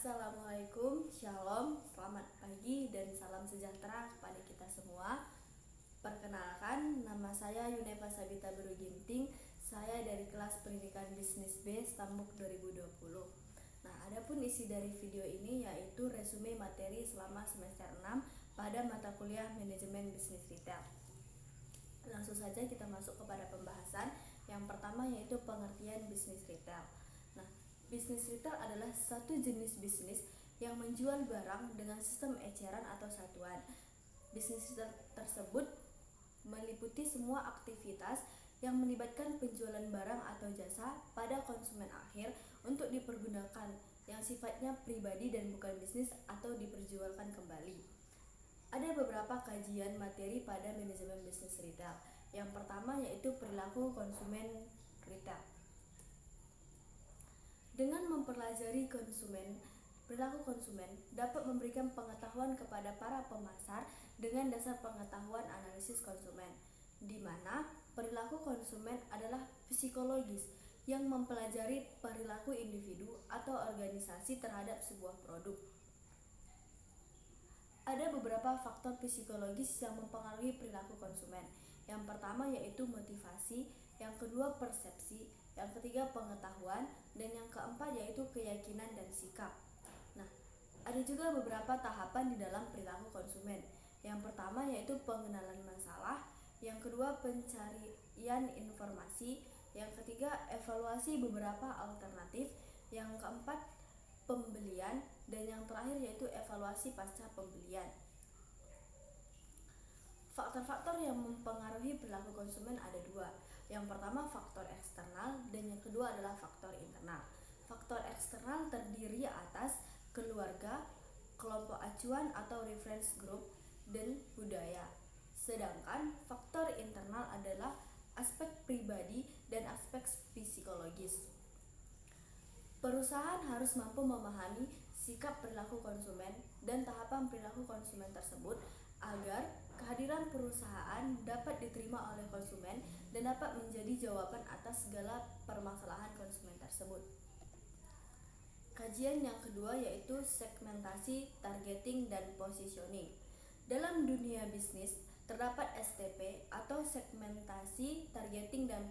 Assalamualaikum, Shalom, selamat pagi dan salam sejahtera kepada kita semua. Perkenalkan, nama saya Yunefa Sabita Beruginting. Saya dari kelas Pendidikan Bisnis B Stambuk 2020. Nah, adapun isi dari video ini yaitu resume materi selama semester 6 pada mata kuliah Manajemen Bisnis Retail. Langsung saja kita masuk kepada pembahasan. Yang pertama yaitu pengertian bisnis retail. Nah, bisnis retail adalah satu jenis bisnis yang menjual barang dengan sistem eceran atau satuan. Bisnis retail tersebut meliputi semua aktivitas yang melibatkan penjualan barang atau jasa pada konsumen akhir untuk dipergunakan yang sifatnya pribadi dan bukan bisnis atau diperjualkan kembali. Ada beberapa kajian materi pada manajemen bisnis retail. Yang pertama yaitu perilaku konsumen retail. Dengan mempelajari perilaku konsumen dapat memberikan pengetahuan kepada para pemasar dengan dasar pengetahuan analisis konsumen, di mana perilaku konsumen adalah psikologis yang mempelajari perilaku individu atau organisasi terhadap sebuah produk. Ada beberapa faktor psikologis yang mempengaruhi perilaku konsumen. Yang pertama yaitu motivasi, yang kedua persepsi, yang ketiga pengetahuan, dan yang keempat yaitu keyakinan dan sikap. Nah, ada juga beberapa tahapan di dalam perilaku konsumen. Yang pertama yaitu pengenalan masalah, yang kedua pencarian informasi, yang ketiga evaluasi beberapa alternatif, yang keempat pembelian, dan yang terakhir yaitu evaluasi pasca pembelian. Faktor-faktor yang mempengaruhi perilaku konsumen ada dua. Yang pertama faktor eksternal dan yang kedua adalah faktor internal. Faktor eksternal terdiri atas keluarga, kelompok acuan atau reference group, dan budaya. Sedangkan faktor internal adalah aspek pribadi dan aspek psikologis. Perusahaan harus mampu memahami sikap perilaku konsumen dan tahapan perilaku konsumen tersebut agar kehadiran perusahaan dapat diterima oleh konsumen dan dapat menjadi jawaban atas segala permasalahan konsumen tersebut. Kajian yang kedua yaitu segmentasi, targeting, dan positioning. Dalam dunia bisnis terdapat STP atau segmentasi, targeting, dan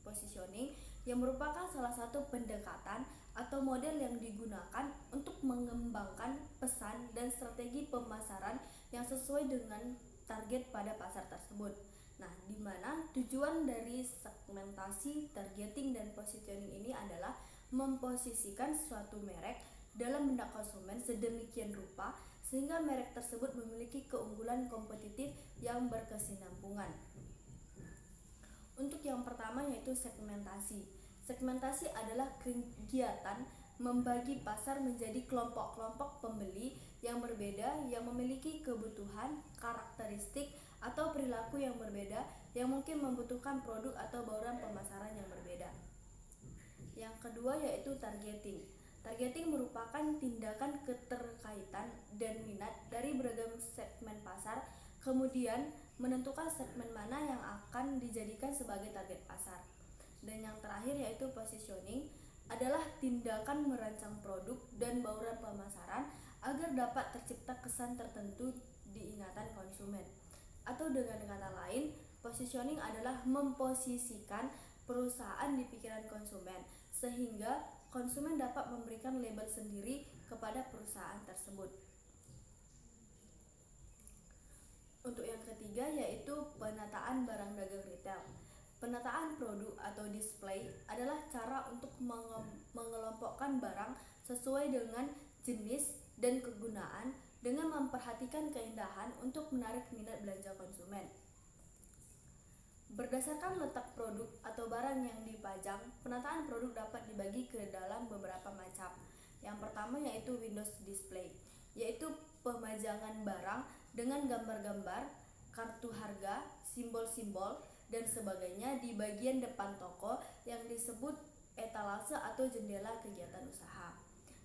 positioning yang merupakan salah satu pendekatan atau model yang digunakan untuk mengembangkan pesan dan strategi pemasaran yang sesuai dengan target pada pasar tersebut. Nah, di mana tujuan dari segmentasi, targeting, dan positioning ini adalah memposisikan suatu merek dalam benak konsumen sedemikian rupa sehingga merek tersebut memiliki keunggulan kompetitif yang berkesinambungan. Untuk yang pertama yaitu segmentasi. Segmentasi adalah kegiatan membagi pasar menjadi kelompok-kelompok pembeli yang berbeda yang memiliki kebutuhan, karakteristik, atau perilaku yang berbeda yang mungkin membutuhkan produk atau bauran pemasaran yang berbeda. Yang kedua yaitu targeting. Targeting merupakan tindakan keterkaitan dan minat dari beragam segmen pasar, kemudian menentukan segmen mana yang akan dijadikan sebagai target pasar. Dan yang terakhir yaitu positioning adalah tindakan merancang produk dan bauran pemasaran agar dapat tercipta kesan tertentu di ingatan konsumen. Atau dengan kata lain, positioning adalah memposisikan perusahaan di pikiran konsumen sehingga konsumen dapat memberikan label sendiri kepada perusahaan tersebut. Untuk yang ketiga yaitu penataan barang dagang retail. Penataan produk atau display adalah cara untuk mengelompokkan barang sesuai dengan jenis dan kegunaan dengan memperhatikan keindahan untuk menarik minat belanja konsumen. Berdasarkan letak produk atau barang yang dipajang, penataan produk dapat dibagi ke dalam beberapa macam. Yang pertama yaitu windows display, yaitu pemajangan barang dengan gambar-gambar, kartu harga, simbol-simbol, dan sebagainya di bagian depan toko yang disebut etalase atau jendela kegiatan usaha.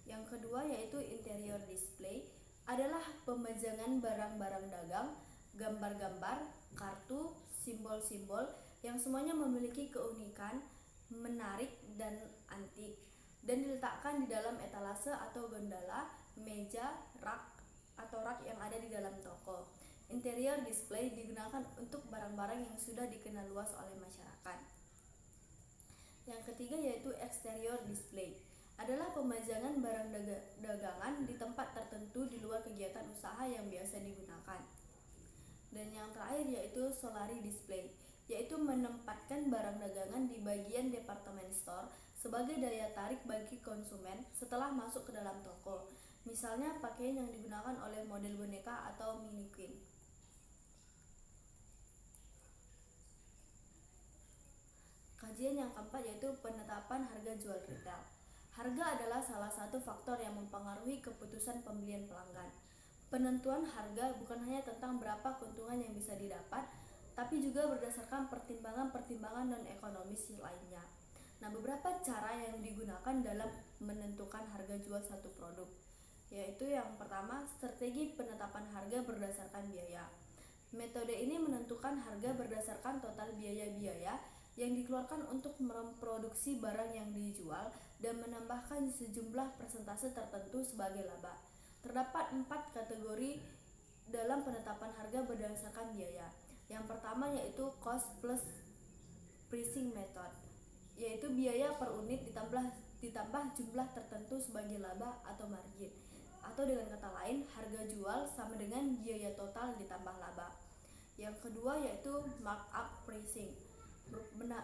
Yang kedua yaitu interior display, adalah pemajangan barang-barang dagang, gambar-gambar, kartu, simbol-simbol yang semuanya memiliki keunikan, menarik, dan antik. dan diletakkan di dalam etalase atau gondola, meja, rak yang ada di dalam toko. Interior display digunakan untuk barang-barang yang sudah dikenal luas oleh masyarakat. Yang ketiga yaitu exterior display, adalah pemajangan barang dagangan di tempat tertentu di luar kegiatan usaha yang biasa digunakan. Dan yang terakhir yaitu solari display, yaitu menempatkan barang dagangan di bagian department store sebagai daya tarik bagi konsumen setelah masuk ke dalam toko. Misalnya pakaian yang digunakan oleh model boneka atau mannequin. Kajian yang keempat yaitu penetapan harga jual retail. Harga adalah salah satu faktor yang mempengaruhi keputusan pembelian pelanggan. Penentuan harga bukan hanya tentang berapa keuntungan yang bisa didapat, tapi juga berdasarkan pertimbangan-pertimbangan non-ekonomis lainnya. Nah, beberapa cara yang digunakan dalam menentukan harga jual satu produk, yaitu yang pertama, strategi penetapan harga berdasarkan biaya. Metode ini menentukan harga berdasarkan total biaya-biaya yang dikeluarkan untuk memproduksi barang yang dijual dan menambahkan sejumlah persentase tertentu sebagai laba. Terdapat 4 kategori dalam penetapan harga berdasarkan biaya. Yang pertama yaitu cost plus pricing method, yaitu biaya per unit ditambah jumlah tertentu sebagai laba atau margin. Atau dengan kata lain, harga jual sama dengan biaya total ditambah laba. Yang kedua yaitu markup pricing,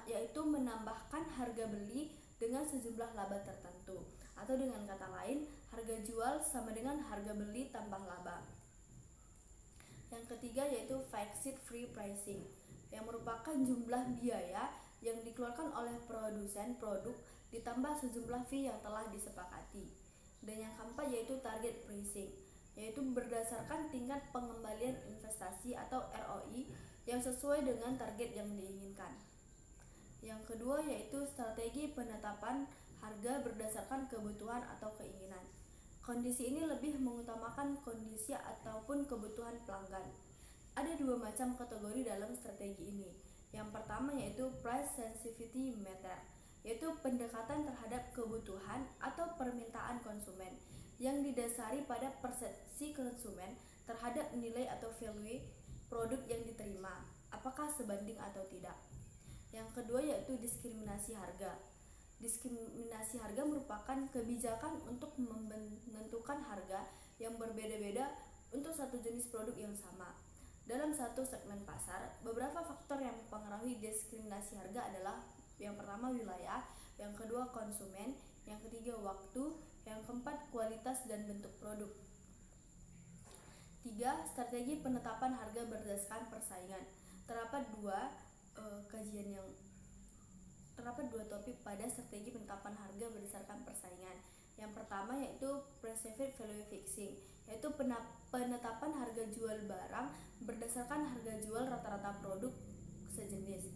yaitu menambahkan harga beli dengan sejumlah laba tertentu. Atau dengan kata lain, harga jual sama dengan harga beli tambah laba. Yang ketiga yaitu fixed free pricing, yang merupakan jumlah biaya yang dikeluarkan oleh produsen produk ditambah sejumlah fee yang telah disepakati. Dan yang keempat yaitu target pricing, yaitu berdasarkan tingkat pengembalian investasi atau ROI yang sesuai dengan target yang diinginkan. Yang kedua yaitu strategi penetapan harga berdasarkan kebutuhan atau keinginan. Kondisi ini lebih mengutamakan kondisi ataupun kebutuhan pelanggan. Ada 2 macam kategori dalam strategi ini. Yang pertama yaitu price sensitivity method, yaitu pendekatan terhadap kebutuhan atau permintaan konsumen yang didasari pada persepsi konsumen terhadap nilai atau value produk yang diterima, apakah sebanding atau tidak. Yang kedua yaitu diskriminasi harga. Diskriminasi harga merupakan kebijakan untuk menentukan harga yang berbeda-beda untuk satu jenis produk yang sama. Dalam satu segmen pasar, beberapa faktor yang mempengaruhi diskriminasi harga adalah yang pertama wilayah, yang kedua konsumen, yang ketiga waktu, yang keempat kualitas dan bentuk produk. 3. Strategi penetapan harga berdasarkan persaingan. Terdapat dua topik pada strategi penetapan harga berdasarkan persaingan. Yang pertama yaitu perceived value fixing, yaitu penetapan harga jual barang berdasarkan harga jual rata-rata produk sejenis.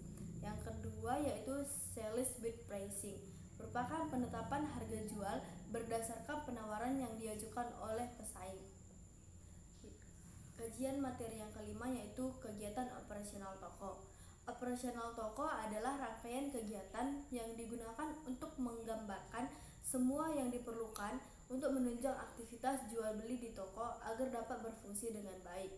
Yang kedua yaitu sales bid pricing, merupakan penetapan harga jual berdasarkan penawaran yang diajukan oleh pesaing. Kajian materi yang kelima yaitu kegiatan operasional toko. Operasional toko adalah rangkaian kegiatan yang digunakan untuk menggambarkan semua yang diperlukan untuk menunjang aktivitas jual beli di toko agar dapat berfungsi dengan baik.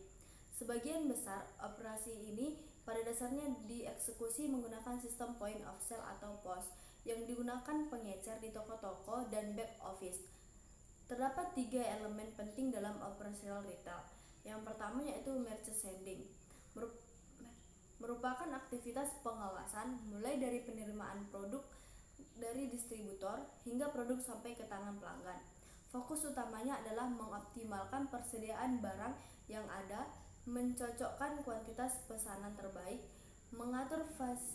Sebagian besar operasi ini pada dasarnya dieksekusi menggunakan sistem point of sale atau POS yang digunakan pengecer di toko-toko dan back office. Terdapat 3 elemen penting dalam operasional retail. Yang pertama yaitu merchandising, merupakan aktivitas pengawasan mulai dari penerimaan produk dari distributor hingga produk sampai ke tangan pelanggan. Fokus utamanya adalah mengoptimalkan persediaan barang yang ada, mencocokkan kuantitas pesanan terbaik, mengatur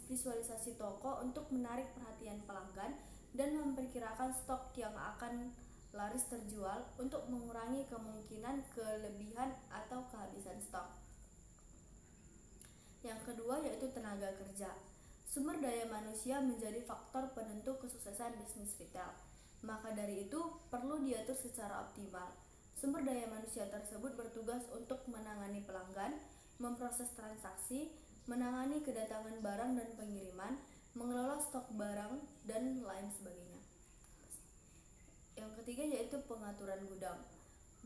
visualisasi toko untuk menarik perhatian pelanggan, dan memperkirakan stok yang akan laris terjual untuk mengurangi kemungkinan kelebihan atau kehabisan stok. Yang kedua yaitu tenaga kerja. Sumber daya manusia menjadi faktor penentu kesuksesan bisnis retail. Maka dari itu perlu diatur secara optimal. Sumber daya manusia tersebut bertugas untuk menangani pelanggan, memproses transaksi, menangani kedatangan barang dan pengiriman, mengelola stok barang, dan lain sebagainya. Yang ketiga yaitu pengaturan gudang.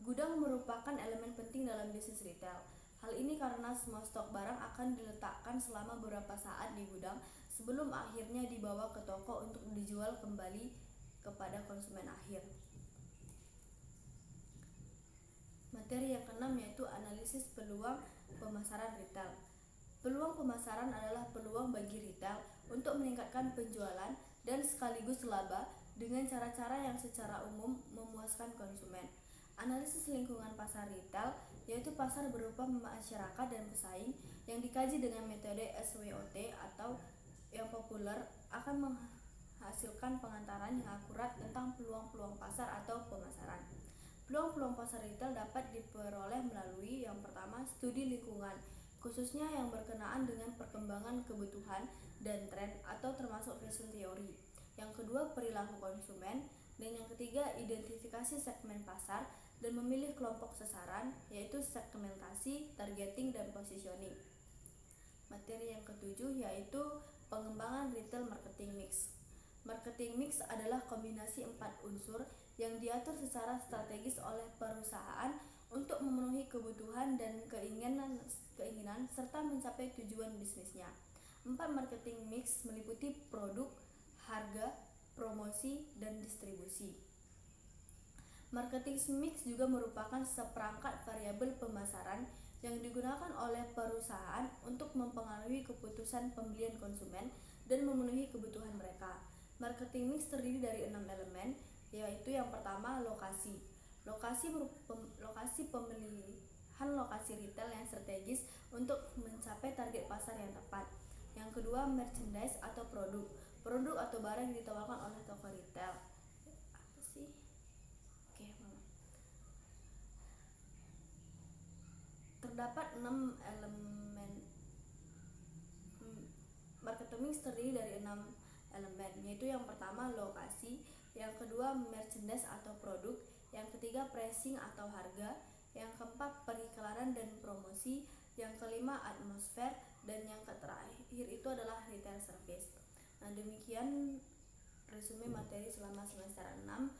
Gudang merupakan elemen penting dalam bisnis retail. Hal ini karena semua stok barang akan diletakkan selama beberapa saat di gudang sebelum akhirnya dibawa ke toko untuk dijual kembali kepada konsumen akhir. Materi yang keenam yaitu analisis peluang pemasaran retail. Peluang pemasaran adalah peluang bagi retail untuk meningkatkan penjualan dan sekaligus laba dengan cara-cara yang secara umum memuaskan konsumen. Analisis lingkungan pasar retail yaitu pasar berupa masyarakat dan pesaing yang dikaji dengan metode SWOT atau yang populer akan menghasilkan pengantaran yang akurat tentang peluang-peluang pasar atau pemasaran. Peluang-peluang pasar retail dapat diperoleh melalui yang pertama studi lingkungan, khususnya yang berkenaan dengan perkembangan kebutuhan dan tren atau termasuk fashion theory. Yang kedua perilaku konsumen, dan yang ketiga identifikasi segmen pasar dan memilih kelompok sasaran yaitu segmentasi, targeting, dan positioning. Materi yang ketujuh yaitu pengembangan retail marketing mix. Marketing mix adalah kombinasi 4 unsur yang diatur secara strategis oleh perusahaan untuk memenuhi kebutuhan dan keinginan serta mencapai tujuan bisnisnya. 4 marketing mix meliputi produk, harga, promosi, dan distribusi. Marketing mix juga merupakan seperangkat variabel pemasaran yang digunakan oleh perusahaan untuk mempengaruhi keputusan pembelian konsumen dan memenuhi kebutuhan mereka. Marketing mix terdiri dari 6 elemen, yaitu yang pertama lokasi. Lokasi pemilihan lokasi retail yang strategis untuk mencapai target pasar yang tepat. Yang kedua merchandise atau produk. Produk atau barang yang ditawarkan oleh toko retail. Apa sih? Terdapat 6 elemen. Marketing mix terdiri dari 6 elemen, yaitu yang pertama lokasi, yang kedua merchandise atau produk, yang ketiga pricing atau harga, yang keempat periklanan dan promosi, yang kelima atmosfer, dan yang terakhir itu adalah retail service. Nah, demikian resume materi selama semester 6.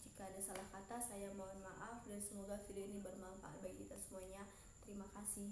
Jika ada salah kata saya mohon maaf dan semoga video ini bermanfaat bagi kita semuanya. Terima kasih.